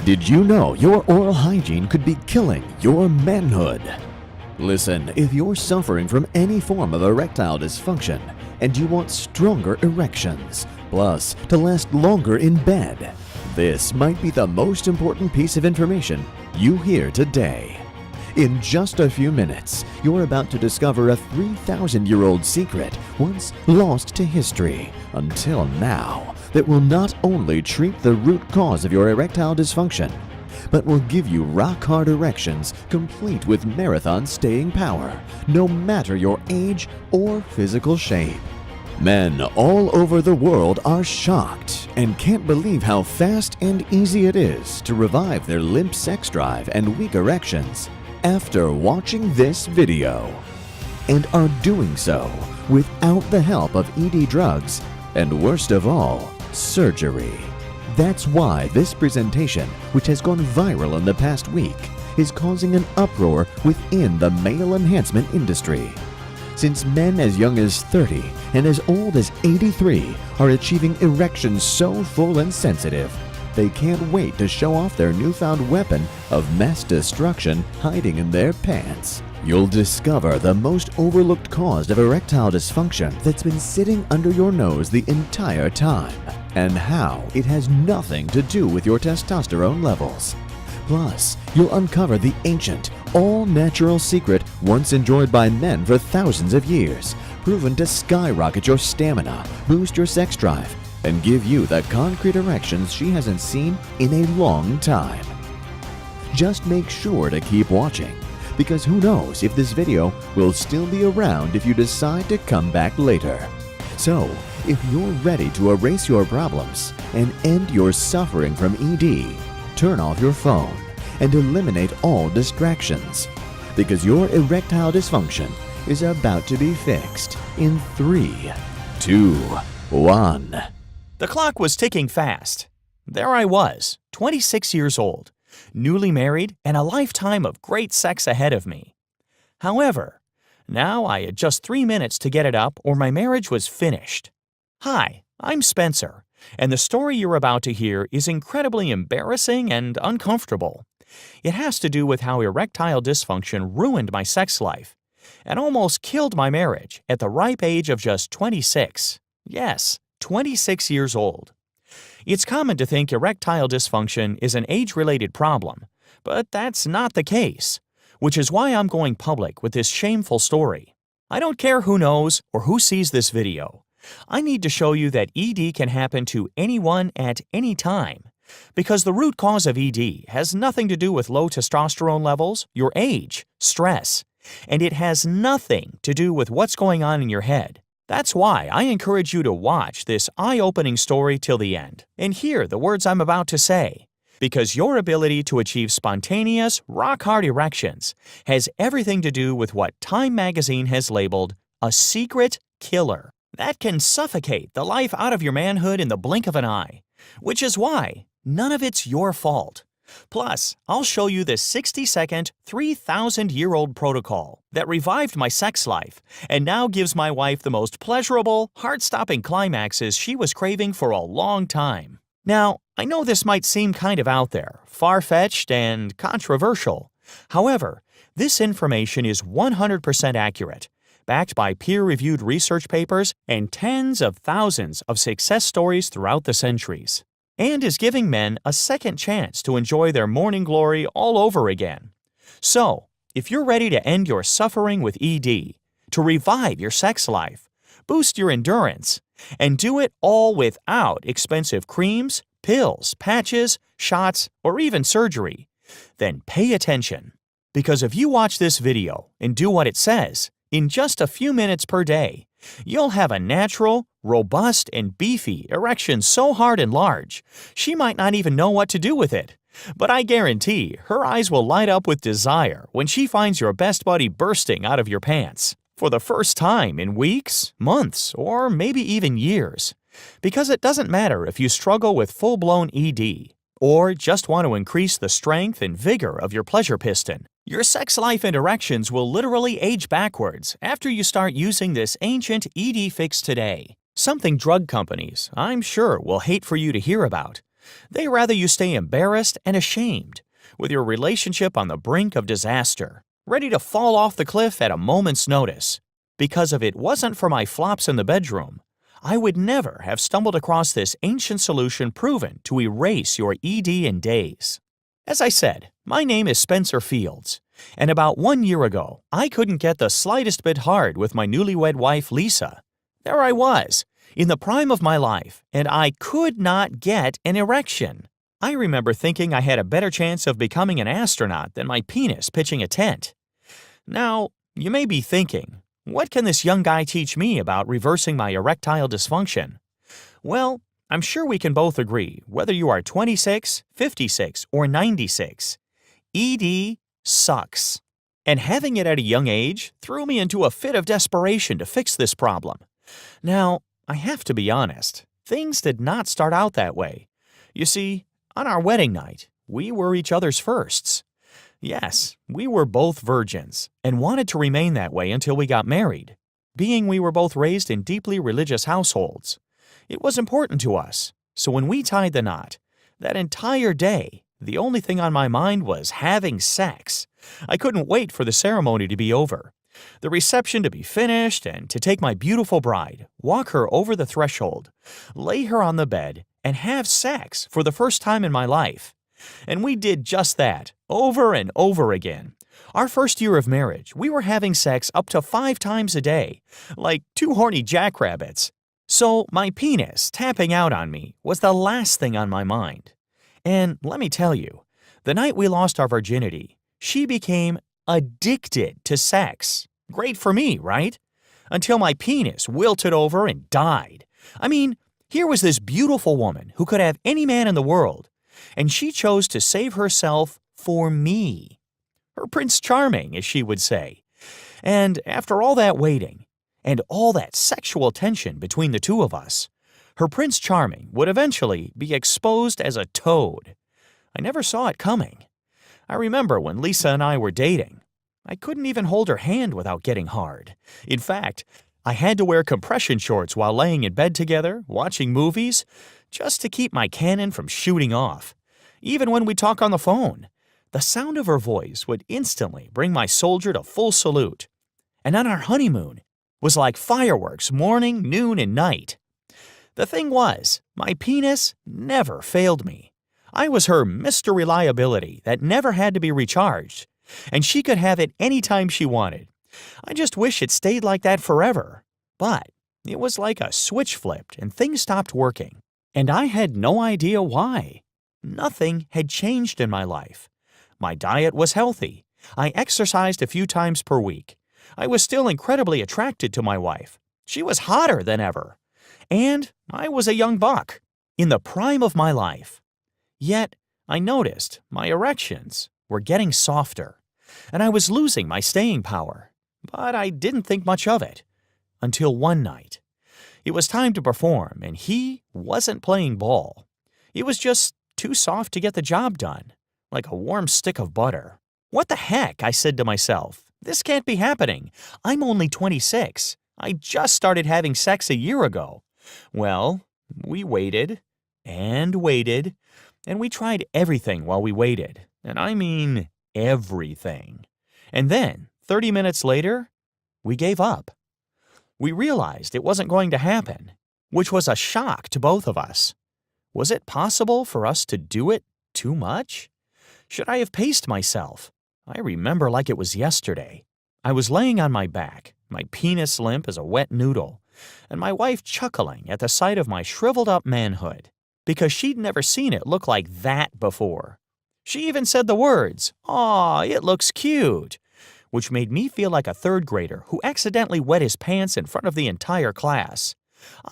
Did you know your oral hygiene could be killing your manhood? Listen, if you're suffering from any form of erectile dysfunction and you want stronger erections, plus to last longer in bed, this might be the most important piece of information you hear today. In just a few minutes, you're about to discover a 3,000-year-old secret once lost to history until now that will not only treat the root cause of your erectile dysfunction, but will give you rock-hard erections complete with marathon staying power, no matter your age or physical shape. Men all over the world are shocked and can't believe how fast and easy it is to revive their limp sex drive and weak erections after watching this video, and are doing so without the help of ED drugs and, worst of all, surgery. That's why this presentation, which has gone viral in the past week, is causing an uproar within the male enhancement industry. Since men as young as 30 and as old as 83 are achieving erections so full and sensitive, they can't wait to show off their newfound weapon of mass destruction hiding in their pants. You'll discover the most overlooked cause of erectile dysfunction that's been sitting under your nose the entire time, and how it has nothing to do with your testosterone levels. Plus, you'll uncover the ancient, all-natural secret once enjoyed by men for thousands of years, proven to skyrocket your stamina, boost your sex drive, and give you the concrete erections she hasn't seen in a long time. Just make sure to keep watching, because who knows if this video will still be around if you decide to come back later. So, if you're ready to erase your problems and end your suffering from ED, turn off your phone and eliminate all distractions, because your erectile dysfunction is about to be fixed in 3, 2, 1. The clock was ticking fast. There I was, 26 years old, newly married, and a lifetime of great sex ahead of me. However, now I had just 3 minutes to get it up or my marriage was finished. Hi, I'm Spencer, and the story you're about to hear is incredibly embarrassing and uncomfortable. It has to do with how erectile dysfunction ruined my sex life and almost killed my marriage at the ripe age of just 26. Yes, 26 years old. It's common to think erectile dysfunction is an age-related problem, but that's not the case, which is why I'm going public with this shameful story. I don't care who knows or who sees this video. I need to show you that ED can happen to anyone at any time, because the root cause of ED has nothing to do with low testosterone levels, your age, stress, and it has nothing to do with what's going on in your head. That's why I encourage you to watch this eye-opening story till the end and hear the words I'm about to say, because your ability to achieve spontaneous, rock-hard erections has everything to do with what Time magazine has labeled a secret killer that can suffocate the life out of your manhood in the blink of an eye, which is why none of it's your fault. Plus, I'll show you this 60-second, 3,000-year-old protocol that revived my sex life and now gives my wife the most pleasurable, heart-stopping climaxes she was craving for a long time. Now, I know this might seem kind of out there, far-fetched, and controversial. However, this information is 100% accurate, backed by peer-reviewed research papers and tens of thousands of success stories throughout the centuries, and is giving men a second chance to enjoy their morning glory all over again. So, if you're ready to end your suffering with ED, to revive your sex life, boost your endurance, and do it all without expensive creams, pills, patches, shots, or even surgery, then pay attention. Because if you watch this video and do what it says, in just a few minutes per day, you'll have a natural, robust, and beefy erection so hard and large, she might not even know what to do with it. But I guarantee her eyes will light up with desire when she finds your best buddy bursting out of your pants for the first time in weeks, months, or maybe even years. Because it doesn't matter if you struggle with full-blown ED or just want to increase the strength and vigor of your pleasure piston. Your sex life and erections will literally age backwards after you start using this ancient ED fix today. Something drug companies, I'm sure, will hate for you to hear about. They rather you stay embarrassed and ashamed, with your relationship on the brink of disaster, ready to fall off the cliff at a moment's notice. Because if it wasn't for my flops in the bedroom, I would never have stumbled across this ancient solution proven to erase your ED in days. As I said, my name is Spencer Fields, and about 1 year ago, I couldn't get the slightest bit hard with my newlywed wife, Lisa. There I was, in the prime of my life, and I could not get an erection. I remember thinking I had a better chance of becoming an astronaut than my penis pitching a tent. Now, you may be thinking, what can this young guy teach me about reversing my erectile dysfunction? Well, I'm sure we can both agree, whether you are 26, 56, or 96, ED sucks. And having it at a young age threw me into a fit of desperation to fix this problem. Now, I have to be honest, things did not start out that way. You see, on our wedding night, we were each other's firsts. Yes, we were both virgins and wanted to remain that way until we got married. Being we were both raised in deeply religious households, it was important to us. So when we tied the knot, that entire day, the only thing on my mind was having sex. I couldn't wait for the ceremony to be over, the reception to be finished, and to take my beautiful bride, walk her over the threshold, lay her on the bed, and have sex for the first time in my life. And we did just that, over and over again. Our first year of marriage, we were having sex up to 5 times a day, like 2 horny jackrabbits. So my penis tapping out on me was the last thing on my mind. And let me tell you, the night we lost our virginity, she became addicted to sex. Great for me, right? Until my penis wilted over and died. I mean, here was this beautiful woman who could have any man in the world, and she chose to save herself for me. Her Prince Charming, as she would say. And after all that waiting, and all that sexual tension between the two of us, her Prince Charming would eventually be exposed as a toad. I never saw it coming. I remember when Lisa and I were dating, I couldn't even hold her hand without getting hard. In fact, I had to wear compression shorts while laying in bed together, watching movies, just to keep my cannon from shooting off. Even when we talk on the phone, the sound of her voice would instantly bring my soldier to full salute. And on our honeymoon, was like fireworks morning, noon, and night. The thing was, my penis never failed me. I was her Mr. Reliability that never had to be recharged, and she could have it any time she wanted. I just wish it stayed like that forever. But it was like a switch flipped and things stopped working, and I had no idea why. Nothing had changed in my life. My diet was healthy. I exercised a few times per week. I was still incredibly attracted to my wife. She was hotter than ever. And I was a young buck, in the prime of my life. Yet, I noticed my erections were getting softer, and I was losing my staying power. But I didn't think much of it. Until one night. It was time to perform, and he wasn't playing ball. It was just too soft to get the job done, like a warm stick of butter. What the heck, I said to myself. This can't be happening. I'm only 26. I just started having sex a year ago. Well, we waited, and we tried everything while we waited. And I mean everything. And then, 30 minutes later, we gave up. We realized it wasn't going to happen, which was a shock to both of us. Was it possible for us to do it too much? Should I have paced myself? I remember like it was yesterday. I was laying on my back, my penis limp as a wet noodle, and my wife chuckling at the sight of my shriveled-up manhood, because she'd never seen it look like that before. She even said the words, "Aw, it looks cute," which made me feel like a third grader who accidentally wet his pants in front of the entire class.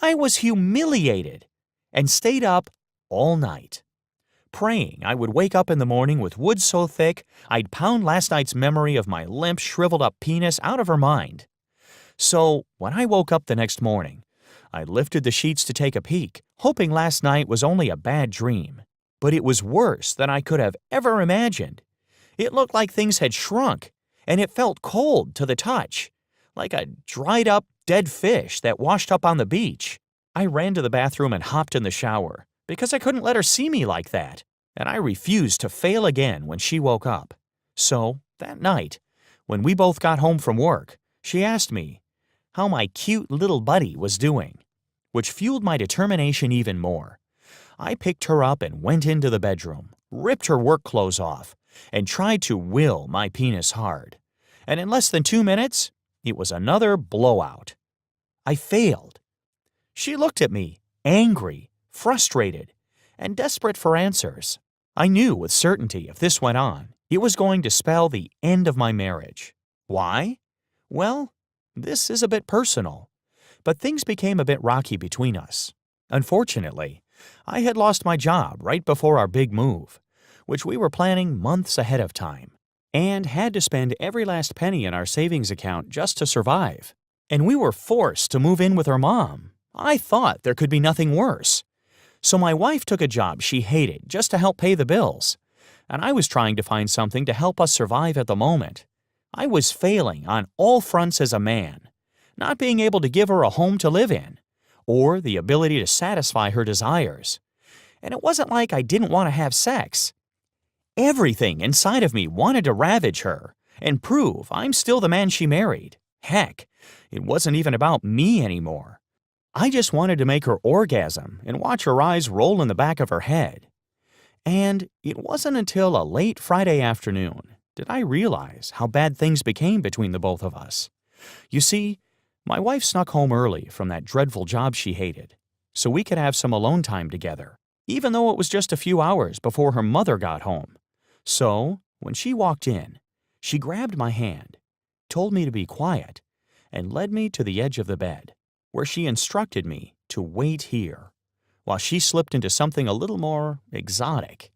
I was humiliated and stayed up all night, praying I would wake up in the morning with wood so thick I'd pound last night's memory of my limp, shriveled-up penis out of her mind. So when I woke up the next morning, I lifted the sheets to take a peek, hoping last night was only a bad dream. But it was worse than I could have ever imagined. It looked like things had shrunk, and it felt cold to the touch, like a dried-up, dead fish that washed up on the beach. I ran to the bathroom and hopped in the shower, because I couldn't let her see me like that, and I refused to fail again when she woke up. So, that night, when we both got home from work, she asked me how my cute little buddy was doing, which fueled my determination even more. I picked her up and went into the bedroom, ripped her work clothes off, and tried to will my penis hard. And in less than 2 minutes, it was another blowout. I failed. She looked at me, angry, frustrated, and desperate for answers. I knew with certainty if this went on, it was going to spell the end of my marriage. Why? Well, this is a bit personal, but things became a bit rocky between us. Unfortunately, I had lost my job right before our big move, which we were planning months ahead of time, and had to spend every last penny in our savings account just to survive. And we were forced to move in with her mom. I thought there could be nothing worse. So my wife took a job she hated just to help pay the bills, and I was trying to find something to help us survive at the moment. I was failing on all fronts as a man, not being able to give her a home to live in, or the ability to satisfy her desires. And it wasn't like I didn't want to have sex. Everything inside of me wanted to ravage her and prove I'm still the man she married. Heck, it wasn't even about me anymore. I just wanted to make her orgasm and watch her eyes roll in the back of her head. And it wasn't until a late Friday afternoon did I realize how bad things became between the both of us. You see, my wife snuck home early from that dreadful job she hated, so we could have some alone time together, even though it was just a few hours before her mother got home. So, when she walked in, she grabbed my hand, told me to be quiet, and led me to the edge of the bed, where she instructed me to wait here, while she slipped into something a little more exotic.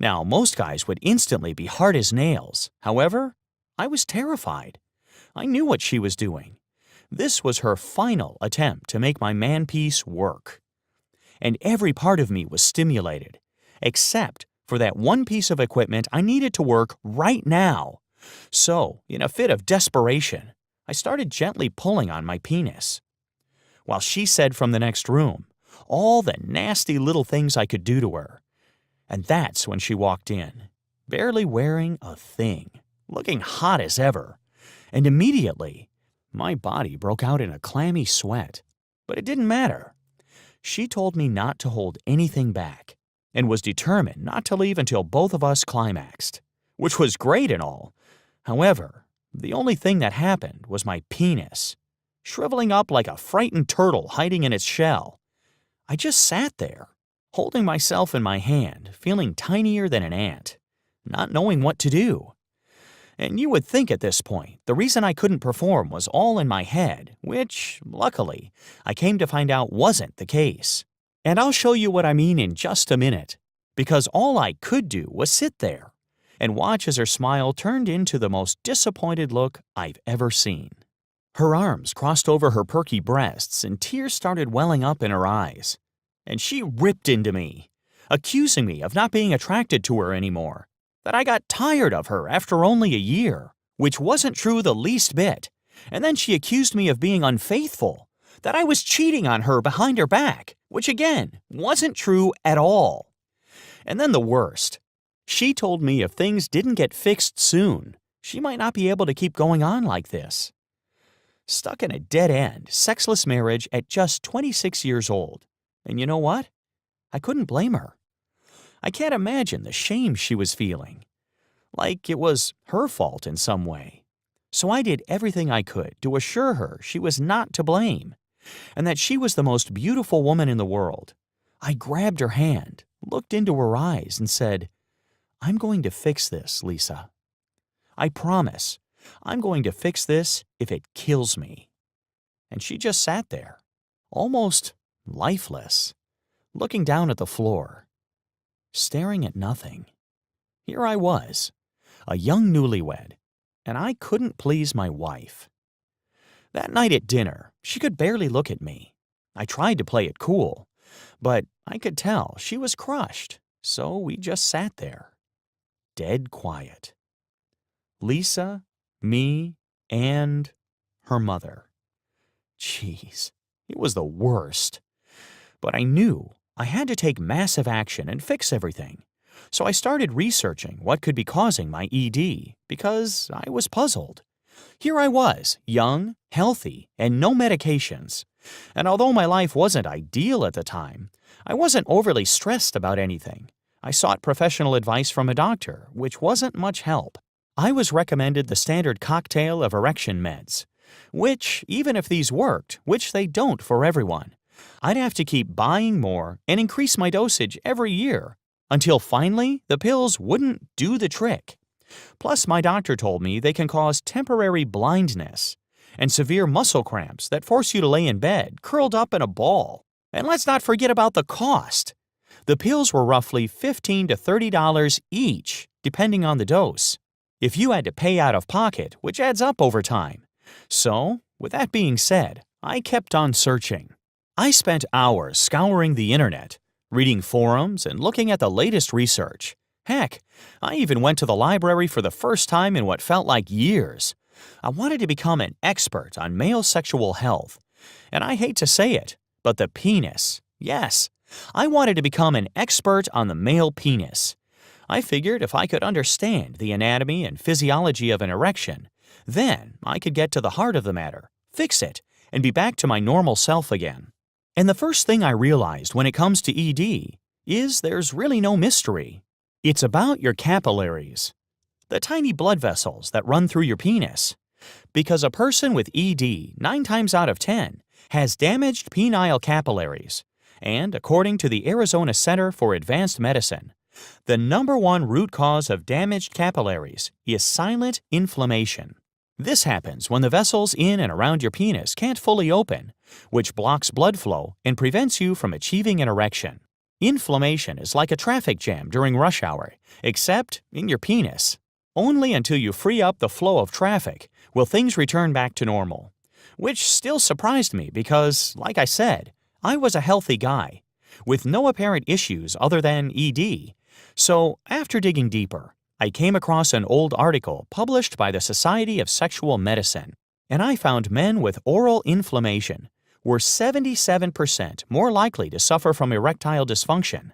Now, most guys would instantly be hard as nails. However, I was terrified. I knew what she was doing. This was her final attempt to make my man-piece work. And every part of me was stimulated, except for that one piece of equipment I needed to work right now. So, in a fit of desperation, I started gently pulling on my penis, while she said from the next room all the nasty little things I could do to her. And that's when she walked in, barely wearing a thing, looking hot as ever. And immediately, my body broke out in a clammy sweat. But it didn't matter. She told me not to hold anything back, and was determined not to leave until both of us climaxed, which was great and all. However, the only thing that happened was my penis, shriveling up like a frightened turtle hiding in its shell. I just sat there, holding myself in my hand, feeling tinier than an ant, not knowing what to do. And you would think at this point, the reason I couldn't perform was all in my head, which, luckily, I came to find out wasn't the case. And I'll show you what I mean in just a minute, because all I could do was sit there and watch as her smile turned into the most disappointed look I've ever seen. Her arms crossed over her perky breasts and tears started welling up in her eyes. And she ripped into me, accusing me of not being attracted to her anymore, that I got tired of her after only a year, which wasn't true the least bit. And then she accused me of being unfaithful, that I was cheating on her behind her back, which again, wasn't true at all. And then the worst. She told me if things didn't get fixed soon, she might not be able to keep going on like this. Stuck in a dead-end, sexless marriage at just 26 years old. And you know what? I couldn't blame her. I can't imagine the shame she was feeling, like it was her fault in some way. So I did everything I could to assure her she was not to blame, and that she was the most beautiful woman in the world. I grabbed her hand, looked into her eyes, and said, "I'm going to fix this, Lisa. I promise, I'm going to fix this if it kills me." And she just sat there, almost lifeless, looking down at the floor, staring at nothing. Here I was, a young newlywed, and I couldn't please my wife. That night at dinner, she could barely look at me. I tried to play it cool, but I could tell she was crushed, so we just sat there, dead quiet. Lisa, me, and her mother. Jeez, it was the worst. But I knew I had to take massive action and fix everything. So I started researching what could be causing my ED because I was puzzled. Here I was, young, healthy, and no medications. And although my life wasn't ideal at the time, I wasn't overly stressed about anything. I sought professional advice from a doctor, which wasn't much help. I was recommended the standard cocktail of erection meds, which, even if these worked, which they don't for everyone, I'd have to keep buying more and increase my dosage every year, until finally the pills wouldn't do the trick. Plus, my doctor told me they can cause temporary blindness and severe muscle cramps that force you to lay in bed, curled up in a ball. And let's not forget about the cost. The pills were roughly $15 to $30 each, depending on the dose, if you had to pay out of pocket, which adds up over time. So, with that being said, I kept on searching. I spent hours scouring the internet, reading forums and looking at the latest research. Heck, I even went to the library for the first time in what felt like years. I wanted to become an expert on male sexual health. And I hate to say it, but the penis. Yes, I wanted to become an expert on the male penis. I figured if I could understand the anatomy and physiology of an erection, then I could get to the heart of the matter, fix it, and be back to my normal self again. And the first thing I realized when it comes to ED is there's really no mystery. It's about your capillaries, the tiny blood vessels that run through your penis. Because a person with ED, 9 times out of 10, has damaged penile capillaries. And according to the Arizona Center for Advanced Medicine, the #1 root cause of damaged capillaries is silent inflammation. This happens when the vessels in and around your penis can't fully open, which blocks blood flow and prevents you from achieving an erection. Inflammation is like a traffic jam during rush hour, except in your penis. Only until you free up the flow of traffic will things return back to normal. Which still surprised me because, like I said, I was a healthy guy, with no apparent issues other than ED. So, after digging deeper, I came across an old article published by the Society of Sexual Medicine, and I found men with oral inflammation were 77% more likely to suffer from erectile dysfunction.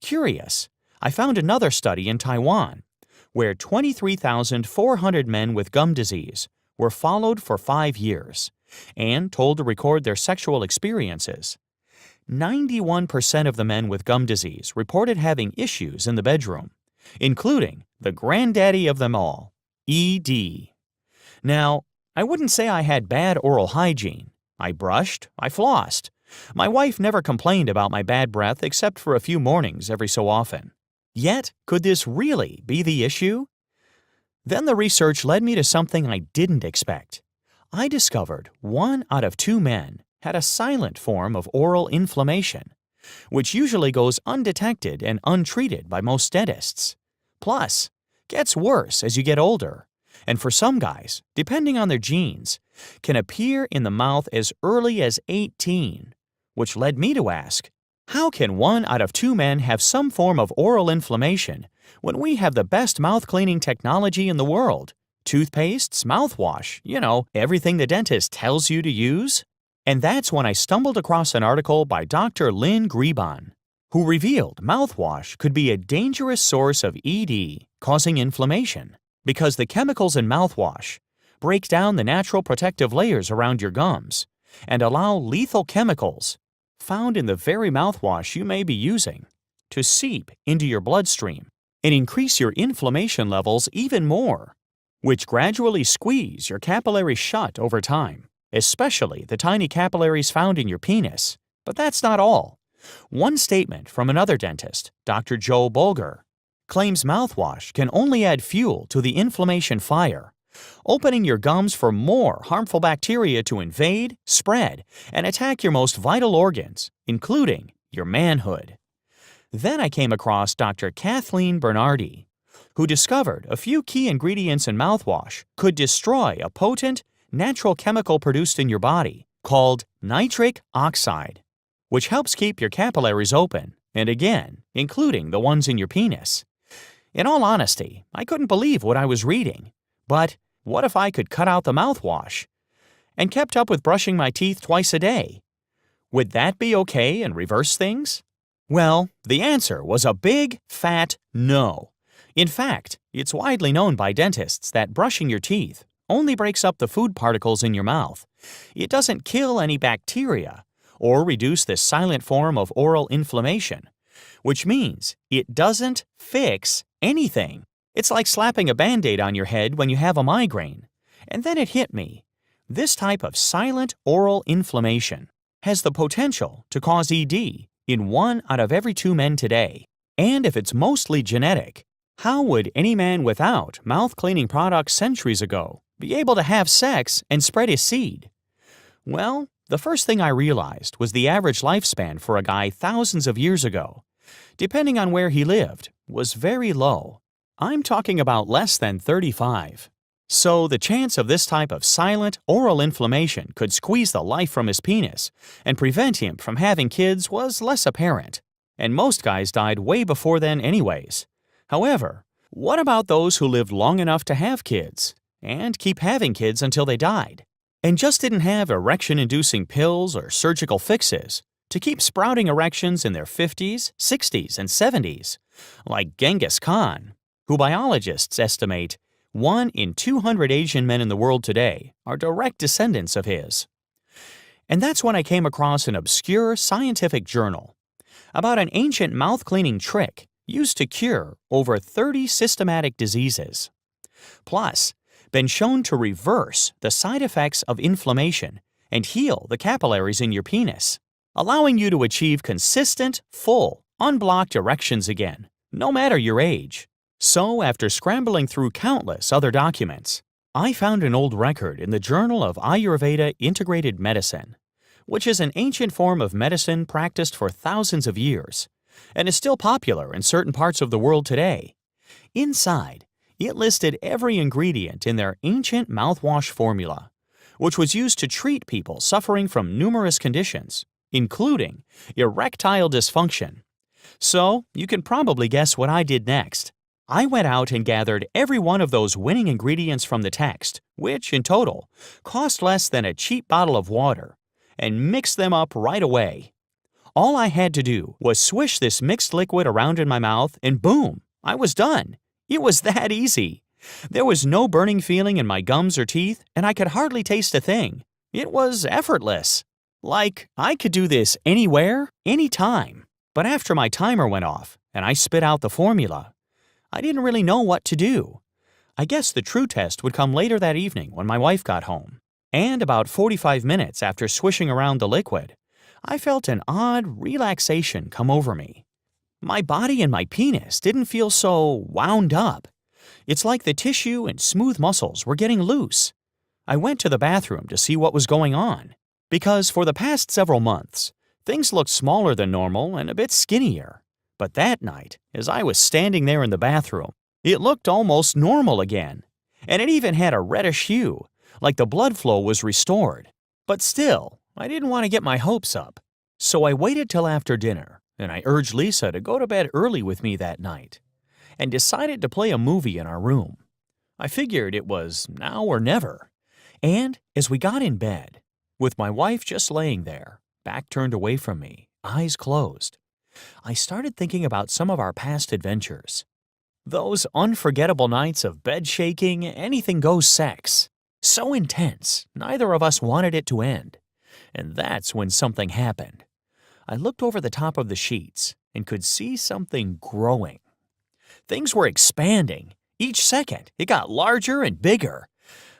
Curious, I found another study in Taiwan, where 23,400 men with gum disease were followed for 5 years and told to record their sexual experiences. 91% of the men with gum disease reported having issues in the bedroom, including the granddaddy of them all, ED. Now, I wouldn't say I had bad oral hygiene. I brushed, I flossed. My wife never complained about my bad breath except for a few mornings every so often. Yet, could this really be the issue? Then the research led me to something I didn't expect. I discovered 1 out of 2 men had a silent form of oral inflammation, which usually goes undetected and untreated by most dentists. Plus, gets worse as you get older, and for some guys, depending on their genes, can appear in the mouth as early as 18, which led me to ask, how can 1 out of 2 men have some form of oral inflammation when we have the best mouth cleaning technology in the world? Toothpastes, mouthwash, everything the dentist tells you to use? And that's when I stumbled across an article by Dr. Lynn Grebon, who revealed mouthwash could be a dangerous source of ED, causing inflammation, because the chemicals in mouthwash break down the natural protective layers around your gums and allow lethal chemicals found in the very mouthwash you may be using to seep into your bloodstream and increase your inflammation levels even more, which gradually squeeze your capillaries shut over time, especially the tiny capillaries found in your penis. But that's not all. One statement from another dentist, Dr. Joe Bulger, claims mouthwash can only add fuel to the inflammation fire, opening your gums for more harmful bacteria to invade, spread, and attack your most vital organs, including your manhood. Then I came across Dr. Kathleen Bernardi, who discovered a few key ingredients in mouthwash could destroy a potent, natural chemical produced in your body called nitric oxide, which helps keep your capillaries open, and again, including the ones in your penis. In all honesty, I couldn't believe what I was reading. But what if I could cut out the mouthwash and kept up with brushing my teeth twice a day? Would that be okay and reverse things? Well, the answer was a big, fat no. In fact, it's widely known by dentists that brushing your teeth only breaks up the food particles in your mouth. It doesn't kill any bacteria or reduce the silent form of oral inflammation, which means it doesn't fix anything. It's like slapping a Band-Aid on your head when you have a migraine. And then it hit me. This type of silent oral inflammation has the potential to cause ED in 1 out of every 2 men today. And if it's mostly genetic, how would any man without mouth-cleaning products centuries ago be able to have sex and spread his seed? Well, the first thing I realized was the average lifespan for a guy thousands of years ago, depending on where he lived, was very low. I'm talking about less than 35. So the chance of this type of silent oral inflammation could squeeze the life from his penis and prevent him from having kids was less apparent. And most guys died way before then anyways. However, what about those who lived long enough to have kids and keep having kids until they died, and just didn't have erection-inducing pills or surgical fixes to keep sprouting erections in their 50s, 60s, and 70s, like Genghis Khan, who biologists estimate 1 in 200 Asian men in the world today are direct descendants of his. And that's when I came across an obscure scientific journal about an ancient mouth-cleaning trick used to cure over 30 systematic diseases. Plus, been shown to reverse the side effects of inflammation and heal the capillaries in your penis, allowing you to achieve consistent, full, unblocked erections again, no matter your age. So, after scrambling through countless other documents, I found an old record in the Journal of Ayurveda Integrated Medicine, which is an ancient form of medicine practiced for thousands of years and is still popular in certain parts of the world today. Inside, it listed every ingredient in their ancient mouthwash formula, which was used to treat people suffering from numerous conditions, including erectile dysfunction. So, you can probably guess what I did next. I went out and gathered every one of those winning ingredients from the text, which, in total, cost less than a cheap bottle of water, and mixed them up right away. All I had to do was swish this mixed liquid around in my mouth, and boom, I was done. It was that easy. There was no burning feeling in my gums or teeth, and I could hardly taste a thing. It was effortless. Like, I could do this anywhere, anytime. But after my timer went off, and I spit out the formula, I didn't really know what to do. I guess the true test would come later that evening when my wife got home. And about 45 minutes after swishing around the liquid, I felt an odd relaxation come over me. My body and my penis didn't feel so wound up. It's like the tissue and smooth muscles were getting loose. I went to the bathroom to see what was going on, because for the past several months, things looked smaller than normal and a bit skinnier. But that night, as I was standing there in the bathroom, it looked almost normal again, and it even had a reddish hue, like the blood flow was restored. But still, I didn't want to get my hopes up. So I waited till after dinner, and I urged Lisa to go to bed early with me that night, and decided to play a movie in our room. I figured it was now or never. And as we got in bed, with my wife just laying there, back turned away from me, eyes closed, I started thinking about some of our past adventures. Those unforgettable nights of bed-shaking, anything-goes sex. So intense, neither of us wanted it to end. And that's when something happened. I looked over the top of the sheets and could see something growing. Things were expanding. Each second, it got larger and bigger.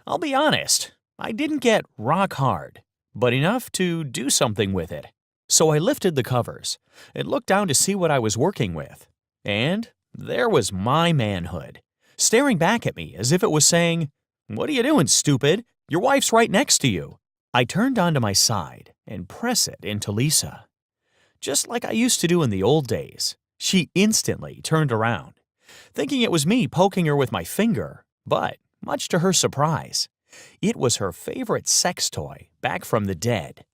I'll be honest, I didn't get rock hard, but enough to do something with it. So I lifted the covers and looked down to see what I was working with. And there was my manhood, staring back at me as if it was saying, "What are you doing, stupid? Your wife's right next to you." I turned onto my side and pressed it into Lisa. Just like I used to do in the old days, she instantly turned around, thinking it was me poking her with my finger, but, much to her surprise, it was her favorite sex toy back from the dead.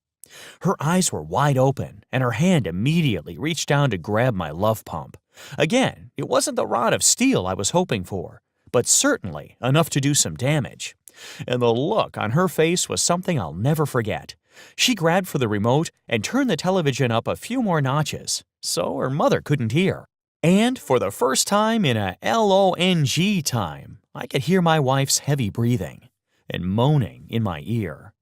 Her eyes were wide open, and her hand immediately reached down to grab my love pump. Again, it wasn't the rod of steel I was hoping for, but certainly enough to do some damage. And the look on her face was something I'll never forget, She grabbed for the remote and turned the television up a few more notches, so her mother couldn't hear. And for the first time in a long time, I could hear my wife's heavy breathing and moaning in my ear,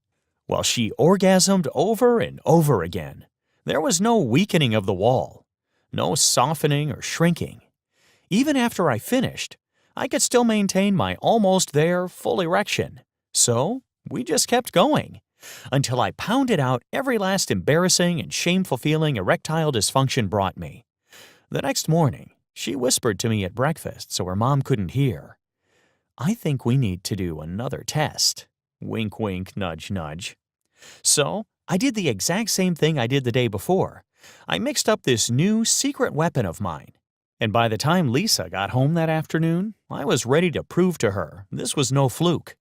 while she orgasmed over and over again. There was no weakening of the wall, no softening or shrinking. Even after I finished, I could still maintain my almost there full erection. So we just kept going until I pounded out every last embarrassing and shameful feeling erectile dysfunction brought me. The next morning, she whispered to me at breakfast so her mom couldn't hear, "I think we need to do another test." Wink, wink, nudge, nudge. So I did the exact same thing I did the day before. I mixed up this new secret weapon of mine. And by the time Lisa got home that afternoon, I was ready to prove to her this was no fluke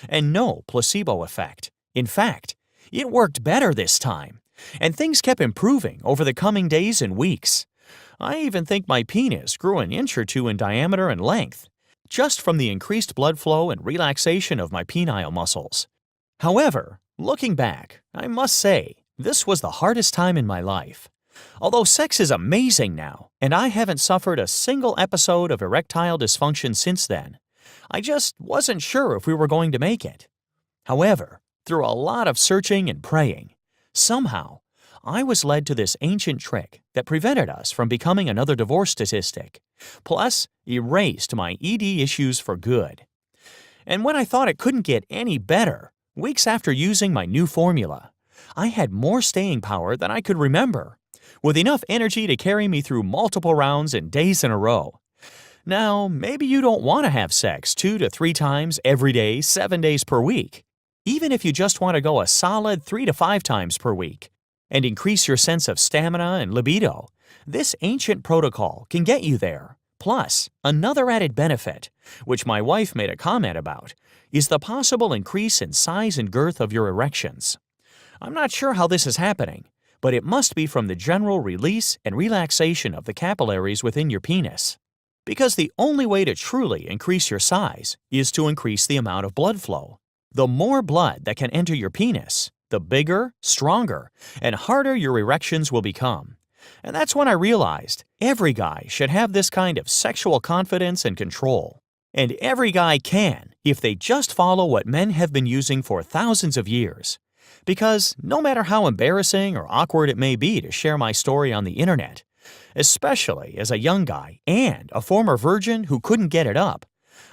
and no placebo effect. In fact, it worked better this time, and things kept improving over the coming days and weeks. I even think my penis grew an inch or two in diameter and length, just from the increased blood flow and relaxation of my penile muscles. However, looking back, I must say, this was the hardest time in my life. Although sex is amazing now, and I haven't suffered a single episode of erectile dysfunction since then, I just wasn't sure if we were going to make it. However, through a lot of searching and praying, somehow, I was led to this ancient trick that prevented us from becoming another divorce statistic, plus erased my ED issues for good. And when I thought it couldn't get any better, weeks after using my new formula, I had more staying power than I could remember, with enough energy to carry me through multiple rounds and days in a row. Now, maybe you don't want to have sex 2 to 3 times every day, 7 days per week. Even if you just want to go a solid 3 to 5 times per week and increase your sense of stamina and libido, this ancient protocol can get you there. Plus, another added benefit, which my wife made a comment about, is the possible increase in size and girth of your erections. I'm not sure how this is happening, but it must be from the general release and relaxation of the capillaries within your penis. Because the only way to truly increase your size is to increase the amount of blood flow. The more blood that can enter your penis, the bigger, stronger, and harder your erections will become. And that's when I realized every guy should have this kind of sexual confidence and control. And every guy can if they just follow what men have been using for thousands of years. Because no matter how embarrassing or awkward it may be to share my story on the internet, especially as a young guy and a former virgin who couldn't get it up,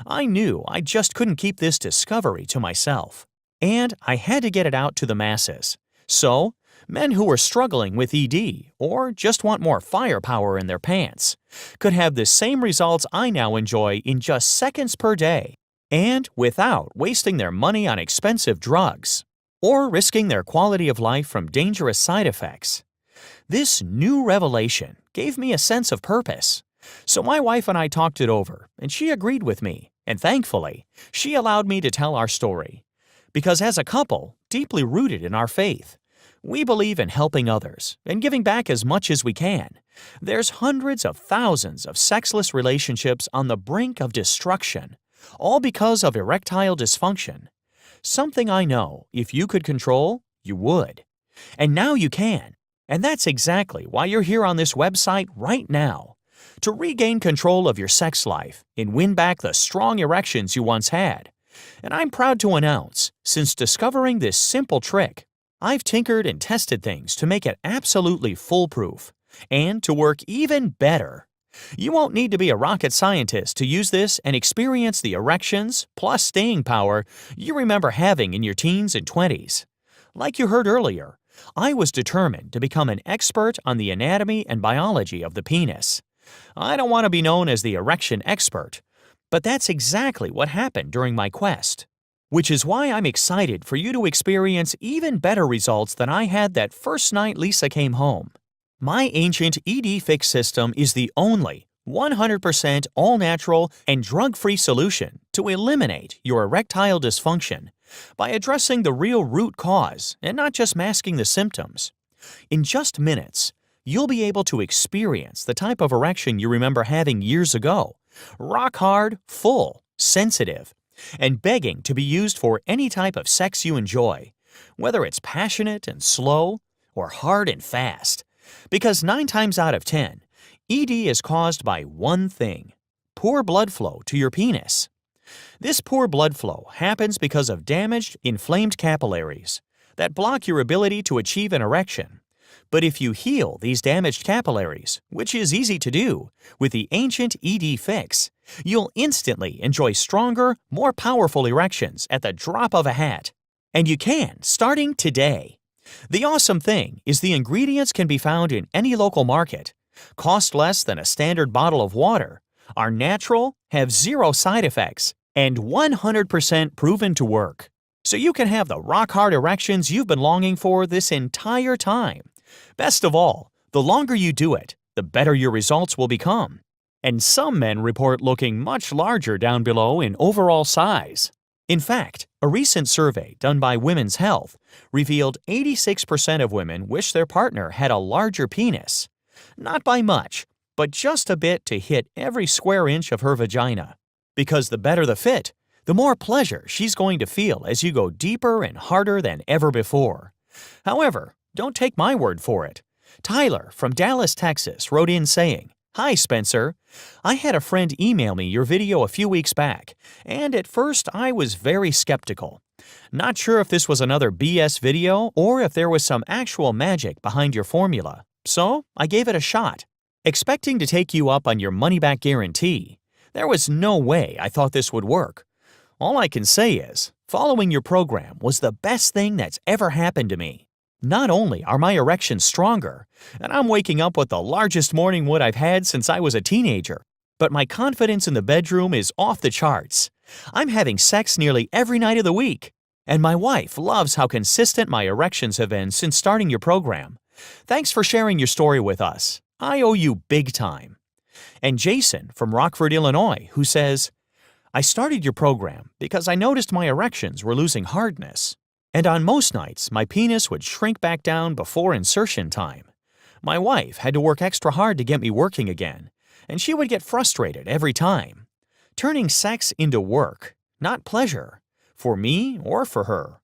I knew I just couldn't keep this discovery to myself. And I had to get it out to the masses. So, men who are struggling with ED or just want more firepower in their pants could have the same results I now enjoy in just seconds per day, and without wasting their money on expensive drugs or risking their quality of life from dangerous side effects. This new revelation gave me a sense of purpose. So my wife and I talked it over, and she agreed with me, and thankfully, she allowed me to tell our story. Because as a couple, deeply rooted in our faith, we believe in helping others and giving back as much as we can. There's hundreds of thousands of sexless relationships on the brink of destruction, all because of erectile dysfunction. Something I know, if you could control, you would. And now you can. And that's exactly why you're here on this website right now. To regain control of your sex life and win back the strong erections you once had. And I'm proud to announce, since discovering this simple trick, I've tinkered and tested things to make it absolutely foolproof and to work even better. You won't need to be a rocket scientist to use this and experience the erections plus staying power you remember having in your teens and 20s. Like you heard earlier, I was determined to become an expert on the anatomy and biology of the penis. I don't want to be known as the erection expert, but that's exactly what happened during my quest. Which is why I'm excited for you to experience even better results than I had that first night Lisa came home. My ancient Ed Fix system is the only 100% all-natural and drug-free solution to eliminate your erectile dysfunction by addressing the real root cause and not just masking the symptoms. In just minutes, you'll be able to experience the type of erection you remember having years ago, rock hard, full, sensitive, and begging to be used for any type of sex you enjoy, whether it's passionate and slow or hard and fast. Because 9 times out of 10, ED is caused by one thing: poor blood flow to your penis. This poor blood flow happens because of damaged, inflamed capillaries that block your ability to achieve an erection. But if you heal these damaged capillaries, which is easy to do, with the ancient ED fix, you'll instantly enjoy stronger, more powerful erections at the drop of a hat. And you can, starting today. The awesome thing is the ingredients can be found in any local market, cost less than a standard bottle of water, are natural, have 0 side effects, and 100% proven to work. So you can have the rock-hard erections you've been longing for this entire time. Best of all, the longer you do it, the better your results will become. And some men report looking much larger down below in overall size. In fact, a recent survey done by Women's Health revealed 86% of women wish their partner had a larger penis. Not by much, but just a bit to hit every square inch of her vagina. Because the better the fit, the more pleasure she's going to feel as you go deeper and harder than ever before. However, don't take my word for it. Tyler from Dallas, Texas wrote in saying, "Hi, Spencer. I had a friend email me your video a few weeks back, and at first I was very skeptical. Not sure if this was another BS video or if there was some actual magic behind your formula, so I gave it a shot, expecting to take you up on your money-back guarantee. There was no way I thought this would work. All I can say is, following your program was the best thing that's ever happened to me. Not only are my erections stronger, and I'm waking up with the largest morning wood I've had since I was a teenager, but my confidence in the bedroom is off the charts. I'm having sex nearly every night of the week, and my wife loves how consistent my erections have been since starting your program. Thanks for sharing your story with us. I owe you big time." And Jason from Rockford, Illinois, who says, "I started your program because I noticed my erections were losing hardness. And on most nights, my penis would shrink back down before insertion time. My wife had to work extra hard to get me working again, and she would get frustrated every time. Turning sex into work, not pleasure, for me or for her.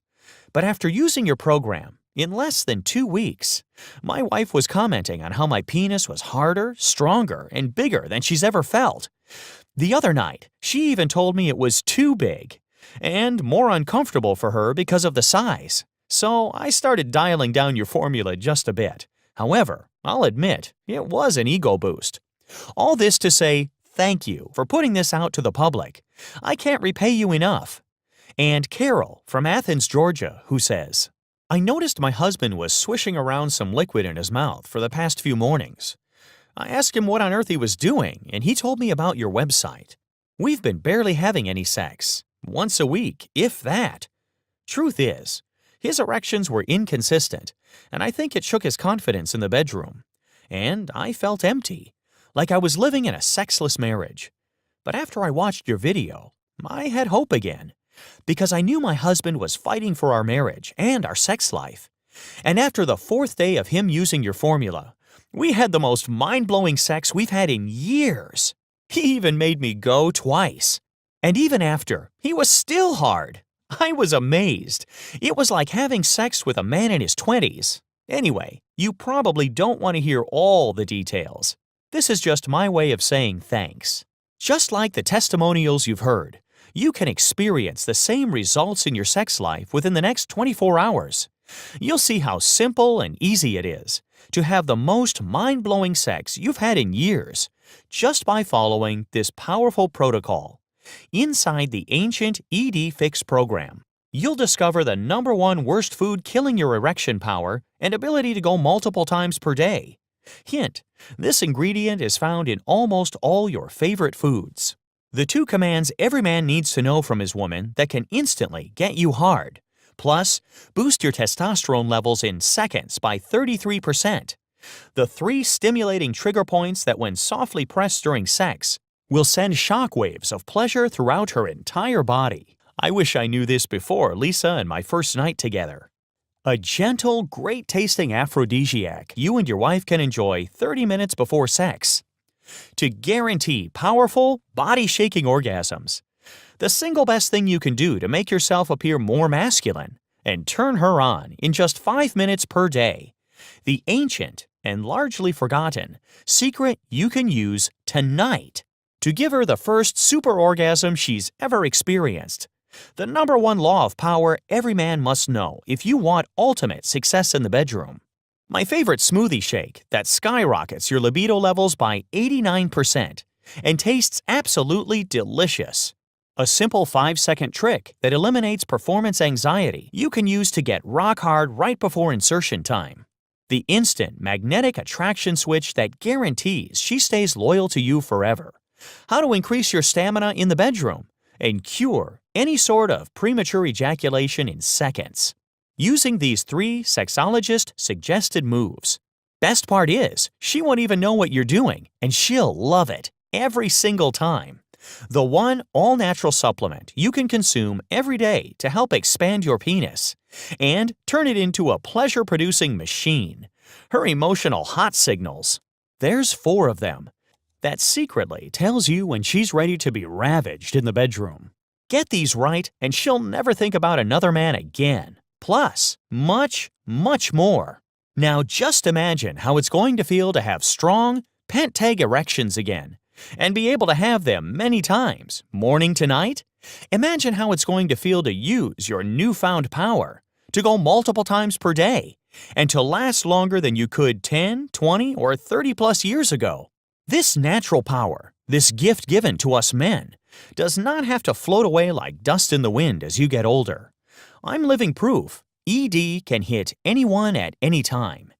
But after using your program, in less than 2 weeks, my wife was commenting on how my penis was harder, stronger, and bigger than she's ever felt. The other night, she even told me it was too big and more uncomfortable for her because of the size. So I started dialing down your formula just a bit. However, I'll admit, it was an ego boost. All this to say, thank you for putting this out to the public. I can't repay you enough." And Carol from Athens, Georgia, who says, "I noticed my husband was swishing around some liquid in his mouth for the past few mornings. I asked him what on earth he was doing, and he told me about your website. We've been barely having any sex. Once a week, if that. Truth is, his erections were inconsistent, and I think it shook his confidence in the bedroom. And I felt empty, like I was living in a sexless marriage. But after I watched your video, I had hope again, because I knew my husband was fighting for our marriage and our sex life. And after the 4th day of him using your formula, we had the most mind-blowing sex we've had in years. He even made me go twice. And even after, he was still hard. I was amazed. It was like having sex with a man in his 20s. Anyway, you probably don't want to hear all the details. This is just my way of saying thanks. Just like the testimonials you've heard, you can experience the same results in your sex life within the next 24 hours. You'll see how simple and easy it is to have the most mind-blowing sex you've had in years just by following this powerful protocol. Inside the ancient ED Fix program, you'll discover the #1 worst food killing your erection power and ability to go multiple times per day. Hint, this ingredient is found in almost all your favorite foods. The 2 commands every man needs to know from his woman that can instantly get you hard. Plus, boost your testosterone levels in seconds by 33%. The 3 stimulating trigger points that when softly pressed during sex will send shock waves of pleasure throughout her entire body. I wish I knew this before Lisa and my first night together. A gentle, great-tasting aphrodisiac you and your wife can enjoy 30 minutes before sex. To guarantee powerful, body-shaking orgasms. The single best thing you can do to make yourself appear more masculine and turn her on in just 5 minutes per day. The ancient and largely forgotten secret you can use tonight to give her the first super orgasm she's ever experienced. The number one law of power every man must know if you want ultimate success in the bedroom. My favorite smoothie shake that skyrockets your libido levels by 89% and tastes absolutely delicious. A simple 5-second trick that eliminates performance anxiety you can use to get rock hard right before insertion time. The instant magnetic attraction switch that guarantees she stays loyal to you forever. How to increase your stamina in the bedroom and cure any sort of premature ejaculation in seconds. Using these 3 sexologist-suggested moves. Best part is, she won't even know what you're doing, and she'll love it every single time. The one all-natural supplement you can consume every day to help expand your penis and turn it into a pleasure-producing machine. Her emotional hot signals. There's 4 of them. That secretly tells you when she's ready to be ravaged in the bedroom. Get these right, and she'll never think about another man again. Plus, much, much more. Now just imagine how it's going to feel to have strong, pent-tag erections again, and be able to have them many times, morning to night. Imagine how it's going to feel to use your newfound power, to go multiple times per day, and to last longer than you could 10, 20, or 30 plus years ago. This natural power, this gift given to us men, does not have to float away like dust in the wind as you get older. I'm living proof. ED can hit anyone at any time,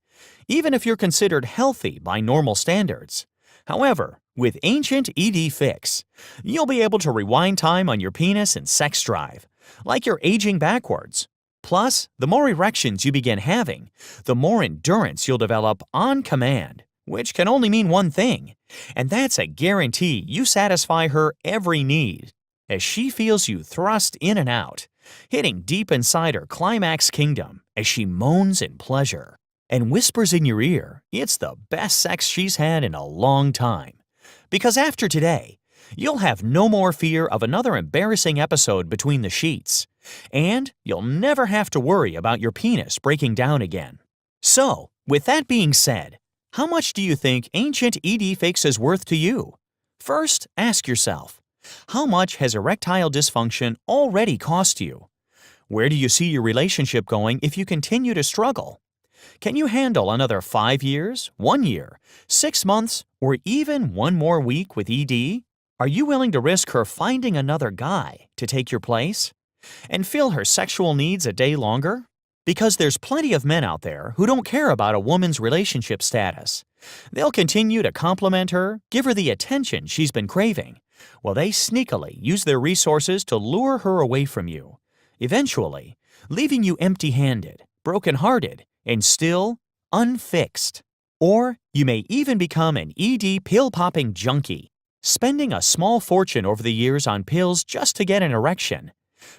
even if you're considered healthy by normal standards. However, with Ancient ED Fix, you'll be able to rewind time on your penis and sex drive, like you're aging backwards. Plus, the more erections you begin having, the more endurance you'll develop on command, which can only mean one thing, and that's a guarantee you satisfy her every need, as she feels you thrust in and out, hitting deep inside her climax kingdom as she moans in pleasure and whispers in your ear it's the best sex she's had in a long time. Because after today, you'll have no more fear of another embarrassing episode between the sheets, and you'll never have to worry about your penis breaking down again. So, with that being said, how much do you think Ancient ED Fix is worth to you? First, ask yourself, how much has erectile dysfunction already cost you? Where do you see your relationship going if you continue to struggle? Can you handle another 5 years, 1 year, 6 months, or even 1 more week with ED? Are you willing to risk her finding another guy to take your place and fill her sexual needs a day longer? Because there's plenty of men out there who don't care about a woman's relationship status. They'll continue to compliment her, give her the attention she's been craving, while they sneakily use their resources to lure her away from you, eventually leaving you empty-handed, broken-hearted, and still unfixed. Or you may even become an ED pill-popping junkie, spending a small fortune over the years on pills just to get an erection.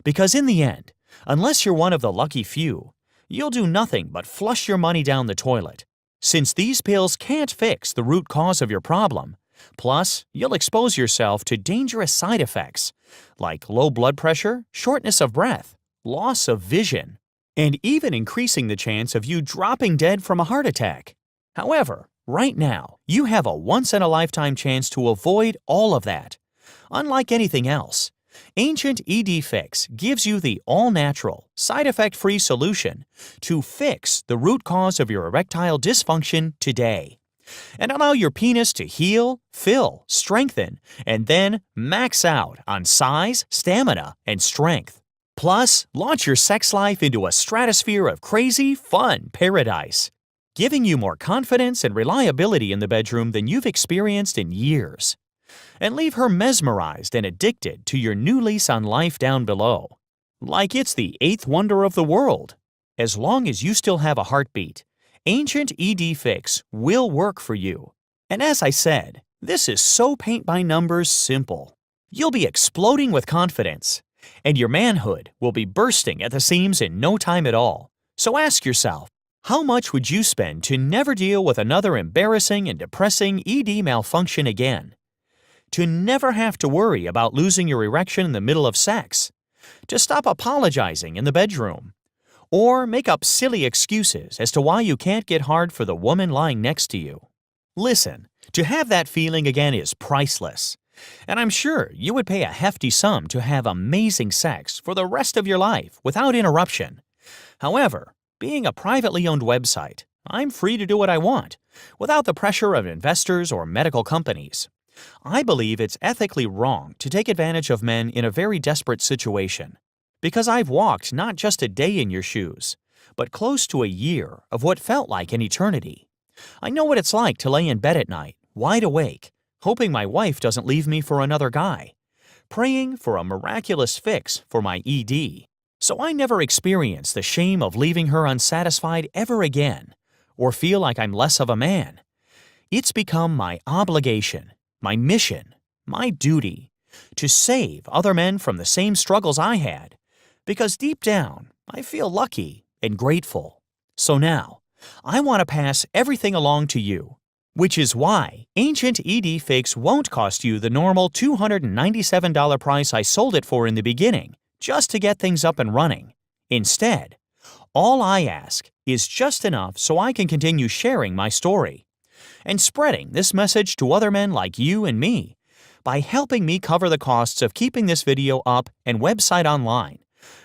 Because in the end, unless you're one of the lucky few, you'll do nothing but flush your money down the toilet, since these pills can't fix the root cause of your problem. Plus, you'll expose yourself to dangerous side effects, like low blood pressure, shortness of breath, loss of vision, and even increasing the chance of you dropping dead from a heart attack. However, right now, you have a once-in-a-lifetime chance to avoid all of that. Unlike anything else, Ancient ED Fix gives you the all-natural, side-effect-free solution to fix the root cause of your erectile dysfunction today and allow your penis to heal, fill, strengthen, and then max out on size, stamina, and strength. Plus, launch your sex life into a stratosphere of crazy, fun paradise, giving you more confidence and reliability in the bedroom than you've experienced in years. And leave her mesmerized and addicted to your new lease on life down below. Like it's the 8th wonder of the world. As long as you still have a heartbeat, Ancient ED Fix will work for you. And as I said, this is so paint-by-numbers simple. You'll be exploding with confidence, and your manhood will be bursting at the seams in no time at all. So ask yourself, how much would you spend to never deal with another embarrassing and depressing ED malfunction again? To never have to worry about losing your erection in the middle of sex? To stop apologizing in the bedroom? or make up silly excuses as to why you can't get hard for the woman lying next to you. Listen, to have that feeling again is priceless, and I'm sure you would pay a hefty sum to have amazing sex for the rest of your life without interruption. However, being a privately owned website, I'm free to do what I want, without the pressure of investors or medical companies. I believe it's ethically wrong to take advantage of men in a very desperate situation, because I've walked not just a day in your shoes, but close to a year of what felt like an eternity. I know what it's like to lay in bed at night, wide awake, hoping my wife doesn't leave me for another guy, praying for a miraculous fix for my ED, so I never experience the shame of leaving her unsatisfied ever again, or feel like I'm less of a man. It's become my obligation, my mission, my duty, to save other men from the same struggles I had, because deep down, I feel lucky and grateful. So now, I want to pass everything along to you, which is why Ancient ED Fix won't cost you the normal $297 price I sold it for in the beginning, just to get things up and running. Instead, all I ask is just enough so I can continue sharing my story and spreading this message to other men like you and me by helping me cover the costs of keeping this video up and website online,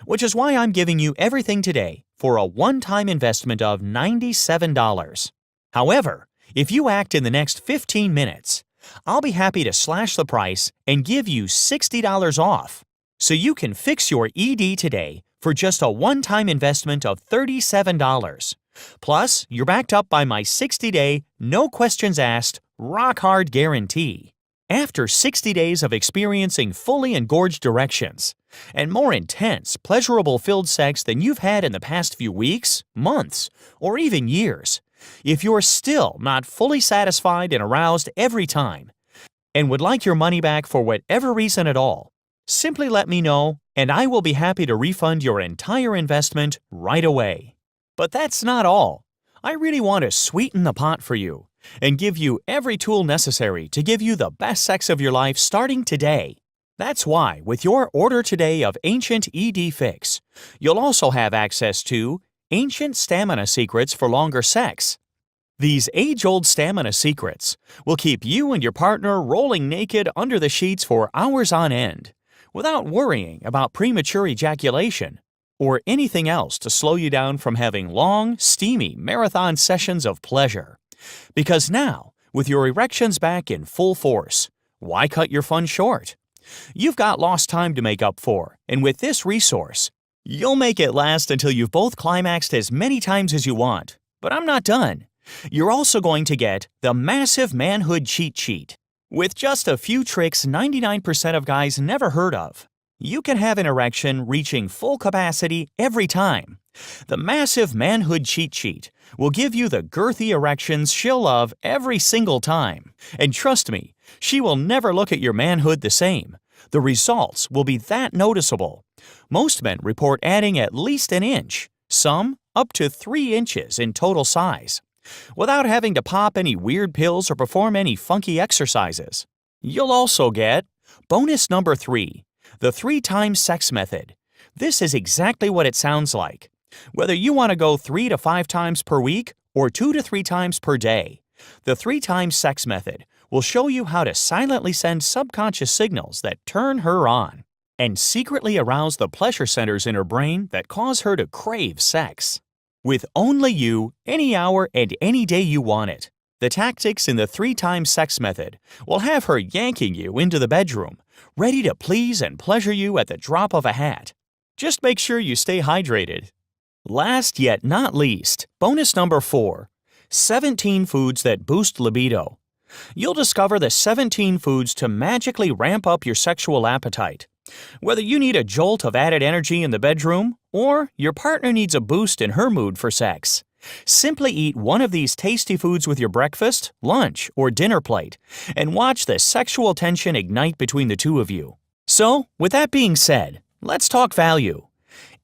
which is why I'm giving you everything today for a one-time investment of $97. However, if you act in the next 15 minutes, I'll be happy to slash the price and give you $60 off, so you can fix your ED today for just a one-time investment of $37. Plus, you're backed up by my 60-day, no questions asked, rock-hard guarantee. After 60 days of experiencing fully engorged erections and more intense, pleasurable-filled sex than you've had in the past few weeks, months, or even years, if you're still not fully satisfied and aroused every time and would like your money back for whatever reason at all, simply let me know and I will be happy to refund your entire investment right away. But that's not all. I really want to sweeten the pot for you and give you every tool necessary to give you the best sex of your life starting today. That's why, with your order today of Ancient ED Fix, you'll also have access to Ancient Stamina Secrets for Longer Sex. These age-old stamina secrets will keep you and your partner rolling naked under the sheets for hours on end, without worrying about premature ejaculation or anything else to slow you down from having long, steamy marathon sessions of pleasure. Because now, with your erections back in full force, why cut your fun short? You've got lost time to make up for, and with this resource, you'll make it last until you've both climaxed as many times as you want. But I'm not done. You're also going to get the massive manhood cheat sheet. With just a few tricks 99% of guys never heard of, you can have an erection reaching full capacity every time. The massive manhood cheat sheet will give you the girthy erections she'll love every single time. And trust me, she will never look at your manhood the same. The results will be that noticeable. Most men report adding at least an inch, some up to 3 inches in total size, without having to pop any weird pills or perform any funky exercises. You'll also get bonus number 3, the 3-time sex method. This is exactly what it sounds like. Whether you want to go 3 to 5 times per week or 2 to 3 times per day, the 3-time sex method will show you how to silently send subconscious signals that turn her on and secretly arouse the pleasure centers in her brain that cause her to crave sex. With only you, any hour and any day you want it, the tactics in the 3-time sex method will have her yanking you into the bedroom, ready to please and pleasure you at the drop of a hat. Just make sure you stay hydrated. Last yet not least, bonus number 4, 17 foods that boost libido. You'll discover the 17 foods to magically ramp up your sexual appetite. Whether you need a jolt of added energy in the bedroom or your partner needs a boost in her mood for sex, simply eat one of these tasty foods with your breakfast, lunch, or dinner plate and watch the sexual tension ignite between the two of you. So, with that being said, let's talk value.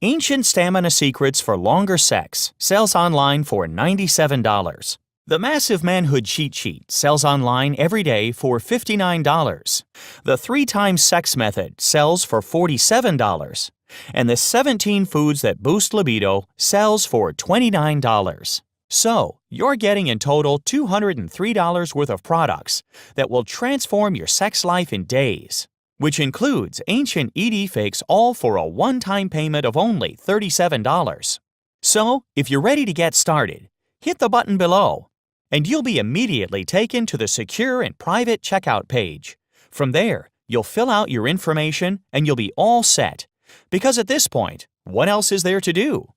Ancient Stamina Secrets for Longer Sex sells online for $97. The Massive Manhood Cheat Sheet sells online every day for $59. The 3 times Sex Method sells for $47. And the 17 Foods That Boost Libido sells for $29. So, you're getting in total $203 worth of products that will transform your sex life in days, which includes Ancient Ed Fix, all for a one-time payment of only $37. So, if you're ready to get started, hit the button below, and you'll be immediately taken to the secure and private checkout page. From there, you'll fill out your information and you'll be all set. Because at this point, what else is there to do?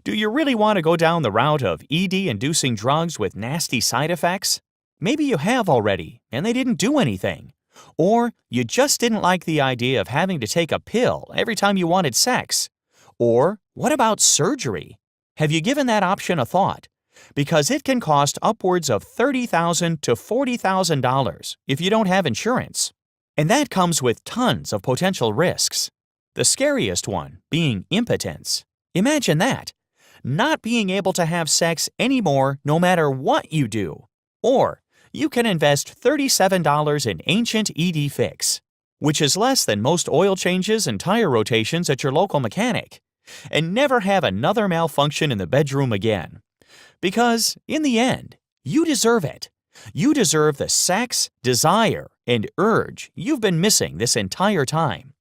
Do you really want to go down the route of ED-inducing drugs with nasty side effects? Maybe you have already and they didn't do anything. Or you just didn't like the idea of having to take a pill every time you wanted sex. Or what about surgery? Have you given that option a thought? Because it can cost upwards of $30,000 to $40,000 if you don't have insurance. And that comes with tons of potential risks. The scariest one being impotence. Imagine that. Not being able to have sex anymore no matter what you do. Or you can invest $37 in Ancient Ed Fix, which is less than most oil changes and tire rotations at your local mechanic, and never have another malfunction in the bedroom again. Because, in the end, you deserve it. You deserve the sex, desire, and urge you've been missing this entire time.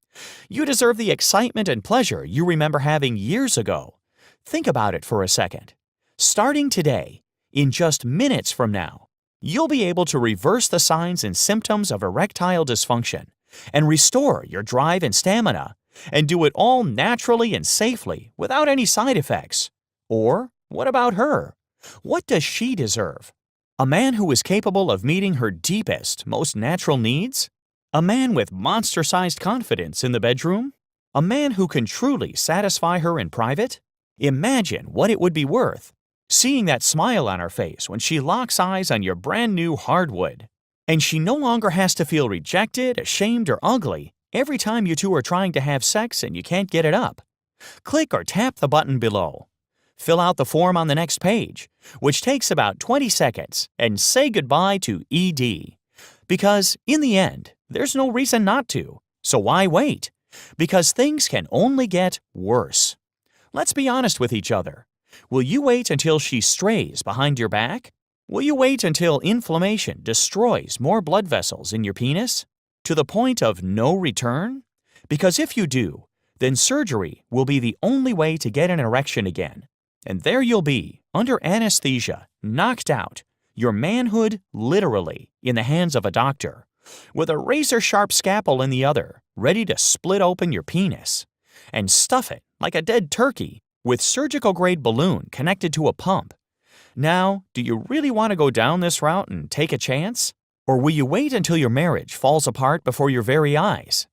You deserve the excitement and pleasure you remember having years ago. Think about it for a second. Starting today, in just minutes from now, you'll be able to reverse the signs and symptoms of erectile dysfunction and restore your drive and stamina, and do it all naturally and safely without any side effects. Or, what about her? What does she deserve? A man who is capable of meeting her deepest, most natural needs? A man with monster-sized confidence in the bedroom? A man who can truly satisfy her in private? Imagine what it would be worth, seeing that smile on her face when she locks eyes on your brand new hardwood. And she no longer has to feel rejected, ashamed, or ugly every time you two are trying to have sex and you can't get it up. Click or tap the button below. Fill out the form on the next page, which takes about 20 seconds, and say goodbye to ED. Because, in the end, there's no reason not to. So why wait? Because things can only get worse. Let's be honest with each other. Will you wait until she strays behind your back? Will you wait until inflammation destroys more blood vessels in your penis? To the point of no return? Because if you do, then surgery will be the only way to get an erection again. And there you'll be, under anesthesia, knocked out, your manhood literally in the hands of a doctor, with a razor-sharp scalpel in the other, ready to split open your penis and stuff it like a dead turkey with surgical-grade balloon connected to a pump. Now, do you really want to go down this route and take a chance? Or will you wait until your marriage falls apart before your very eyes?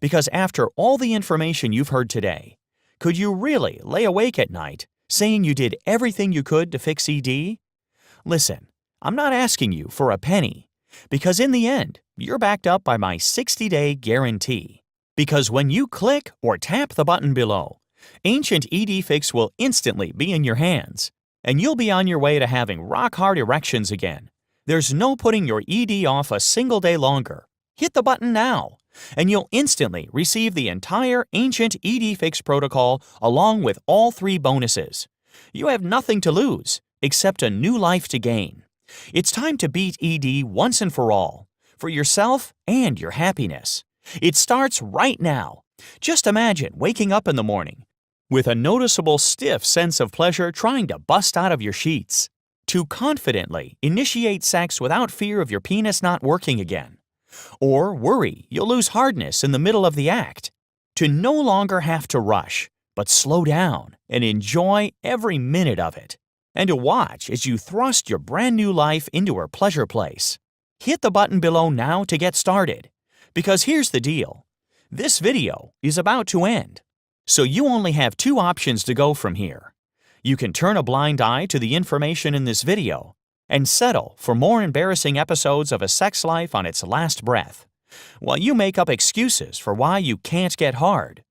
Because after all the information you've heard today, could you really lay awake at night saying you did everything you could to fix ED? Listen, I'm not asking you for a penny, because in the end, you're backed up by my 60-day guarantee. Because when you click or tap the button below, Ancient Ed Fix will instantly be in your hands, and you'll be on your way to having rock-hard erections again. There's no putting your ED off a single day longer. Hit the button now, and you'll instantly receive the entire Ancient Ed Fix protocol along with all 3 bonuses. You have nothing to lose, except a new life to gain. It's time to beat ED once and for all, for yourself and your happiness. It starts right now. Just imagine waking up in the morning with a noticeable stiff sense of pleasure trying to bust out of your sheets, to confidently initiate sex without fear of your penis not working again, or worry you'll lose hardness in the middle of the act, to no longer have to rush, but slow down and enjoy every minute of it, and to watch as you thrust your brand new life into her pleasure place. Hit the button below now to get started, because here's the deal. This video is about to end, so you only have 2 options to go from here. You can turn a blind eye to the information in this video and settle for more embarrassing episodes of a sex life on its last breath, while you make up excuses for why you can't get hard,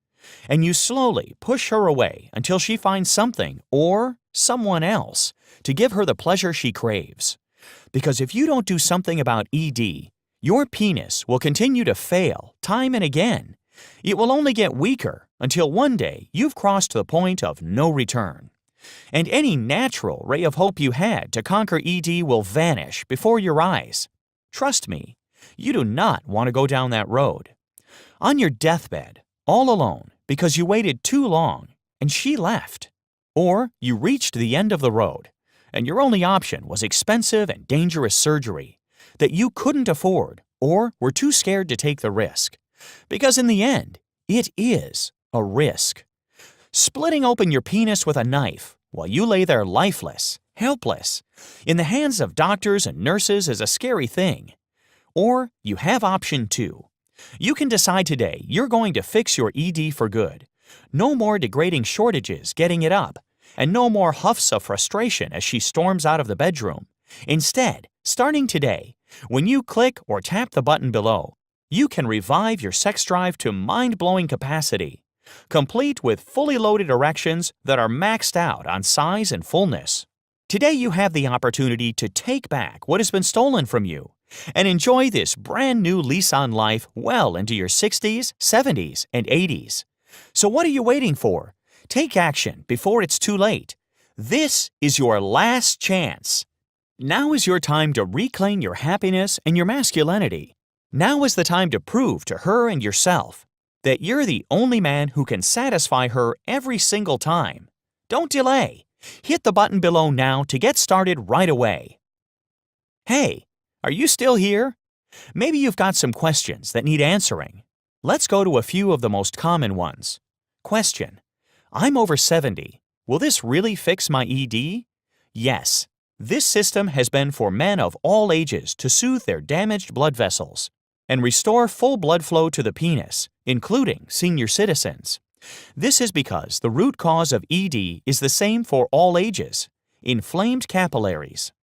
and you slowly push her away until she finds something or someone else, to give her the pleasure she craves. Because if you don't do something about ED, your penis will continue to fail time and again. It will only get weaker until one day you've crossed the point of no return. And any natural ray of hope you had to conquer ED will vanish before your eyes. Trust me, you do not want to go down that road. On your deathbed, all alone because you waited too long and she left. Or you reached the end of the road and your only option was expensive and dangerous surgery that you couldn't afford or were too scared to take the risk. Because in the end, it is a risk. Splitting open your penis with a knife while you lay there lifeless, helpless, in the hands of doctors and nurses is a scary thing. Or you have option 2. You can decide today you're going to fix your ED for good. No more degrading shortages getting it up, and no more huffs of frustration as she storms out of the bedroom. Instead, starting today, when you click or tap the button below, you can revive your sex drive to mind-blowing capacity, complete with fully loaded erections that are maxed out on size and fullness. Today you have the opportunity to take back what has been stolen from you and enjoy this brand new lease on life well into your 60s, 70s, and 80s. So what are you waiting for? Take action before it's too late. This is your last chance. Now is your time to reclaim your happiness and your masculinity. Now is the time to prove to her and yourself that you're the only man who can satisfy her every single time. Don't delay. Hit the button below now to get started right away. Hey, are you still here? Maybe you've got some questions that need answering. Let's go to a few of the most common ones. Question: I'm over 70. Will this really fix my ED? Yes. This system has been for men of all ages to soothe their damaged blood vessels and restore full blood flow to the penis, including senior citizens. This is because the root cause of ED is the same for all ages: inflamed capillaries.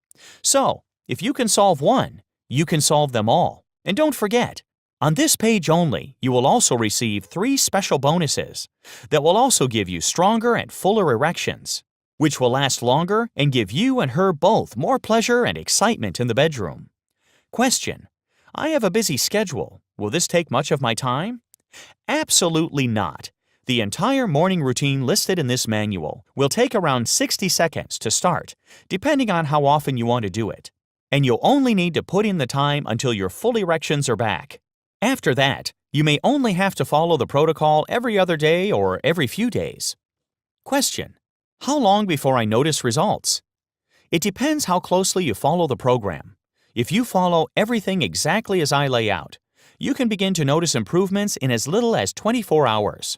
So, if you can solve one, you can solve them all. And don't forget, on this page only, you will also receive 3 special bonuses that will also give you stronger and fuller erections, which will last longer and give you and her both more pleasure and excitement in the bedroom. Question: I have a busy schedule. Will this take much of my time? Absolutely not. The entire morning routine listed in this manual will take around 60 seconds to start, depending on how often you want to do it. And you'll only need to put in the time until your full erections are back. After that, you may only have to follow the protocol every other day or every few days. Question: how long before I notice results? It depends how closely you follow the program. If you follow everything exactly as I lay out, you can begin to notice improvements in as little as 24 hours.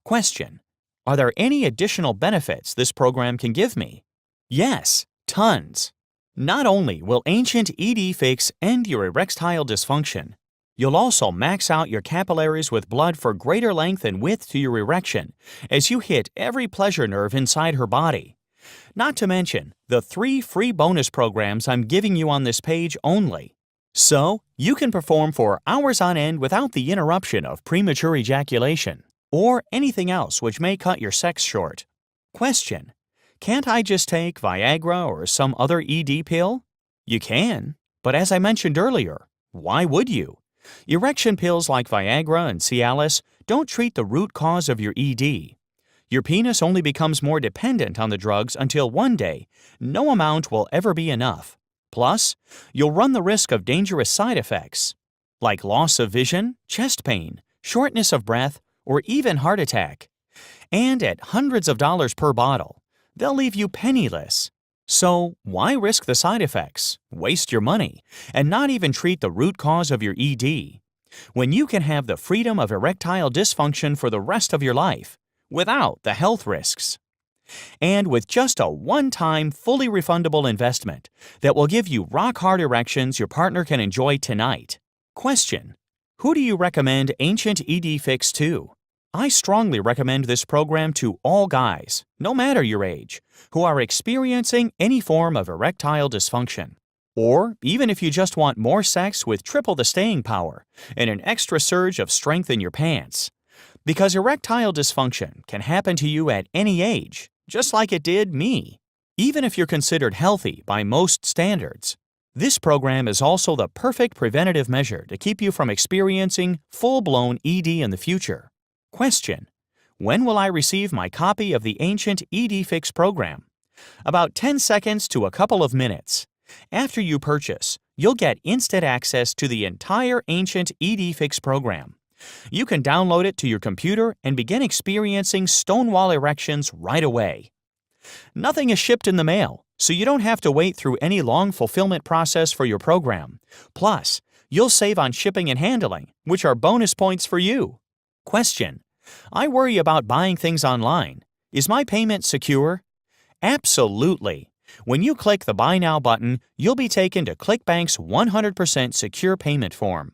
Question: are there any additional benefits this program can give me? Yes, tons. Not only will Ancient ED Fix end your erectile dysfunction, you'll also max out your capillaries with blood for greater length and width to your erection as you hit every pleasure nerve inside her body. Not to mention the 3 free bonus programs I'm giving you on this page only. So, you can perform for hours on end without the interruption of premature ejaculation or anything else which may cut your sex short. Question: can't I just take Viagra or some other ED pill? You can, but as I mentioned earlier, why would you? Erection pills like Viagra and Cialis don't treat the root cause of your ED. Your penis only becomes more dependent on the drugs until one day no amount will ever be enough. Plus, you'll run the risk of dangerous side effects, like loss of vision, chest pain, shortness of breath, or even heart attack. And at hundreds of dollars per bottle, they'll leave you penniless. So why risk the side effects, waste your money, and not even treat the root cause of your ED, when you can have the freedom of erectile dysfunction for the rest of your life, without the health risks? And with just a one-time, fully refundable investment that will give you rock-hard erections your partner can enjoy tonight. Question: who do you recommend Ancient ED Fix to? I strongly recommend this program to all guys, no matter your age, who are experiencing any form of erectile dysfunction. Or even if you just want more sex with triple the staying power and an extra surge of strength in your pants. Because erectile dysfunction can happen to you at any age, just like it did me. even if you're considered healthy by most standards. This program is also the perfect preventative measure to keep you from experiencing full-blown ED in the future. Question: when will I receive my copy of the ancient Ed Fix program? About 10 seconds to a couple of minutes. After you purchase, you'll get instant access to the entire ancient Ed Fix program. You can download it to your computer and begin experiencing stonewall erections right away. Nothing is shipped in the mail, so you don't have to wait through any long fulfillment process for your program. Plus, you'll save on shipping and handling, which are bonus points for you. Question: I worry about buying things online. Is my payment secure? Absolutely. When you click the Buy Now button, you'll be taken to ClickBank's 100% secure payment form.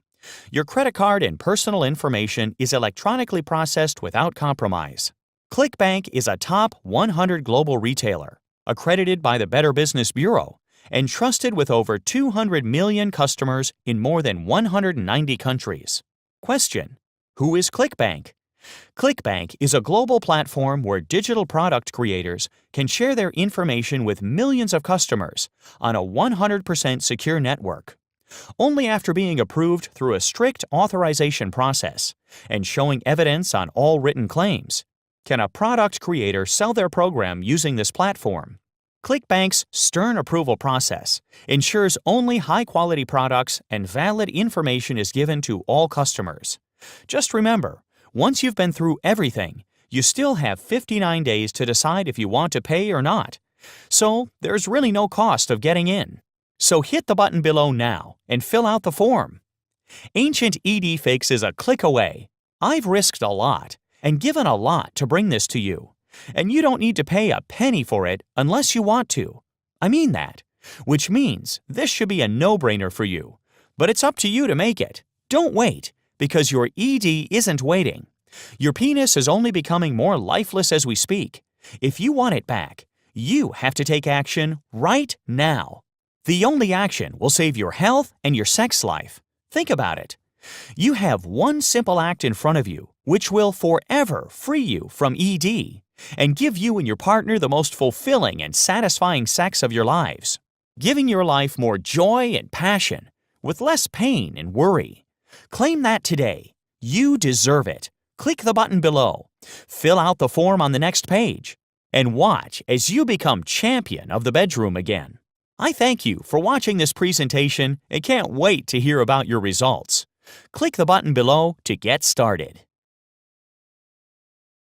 Your credit card and personal information is electronically processed without compromise. ClickBank is a top 100 global retailer, accredited by the Better Business Bureau, and trusted with over 200 million customers in more than 190 countries. Question: who is ClickBank? ClickBank is a global platform where digital product creators can share their information with millions of customers on a 100% secure network. Only after being approved through a strict authorization process and showing evidence on all written claims can a product creator sell their program using this platform. ClickBank's stern approval process ensures only high-quality products and valid information is given to all customers. Just remember, once you've been through everything, you still have 59 days to decide if you want to pay or not. So there's really no cost of getting in. So hit the button below now and fill out the form. Ancient Ed Fix is a click away. I've risked a lot and given a lot to bring this to you, and you don't need to pay a penny for it unless you want to. I mean that, which means this should be a no-brainer for you, but it's up to you to make it. Don't wait, because your ED isn't waiting. Your penis is only becoming more lifeless as we speak. If you want it back, you have to take action right now. The only action will save your health and your sex life. Think about it. You have one simple act in front of you which will forever free you from ED and give you and your partner the most fulfilling and satisfying sex of your lives, giving your life more joy and passion with less pain and worry. Claim that today. You deserve it. Click the button below, fill out the form on the next page, and watch as you become champion of the bedroom again. I thank you for watching this presentation and can't wait to hear about your results. Click the button below to get started.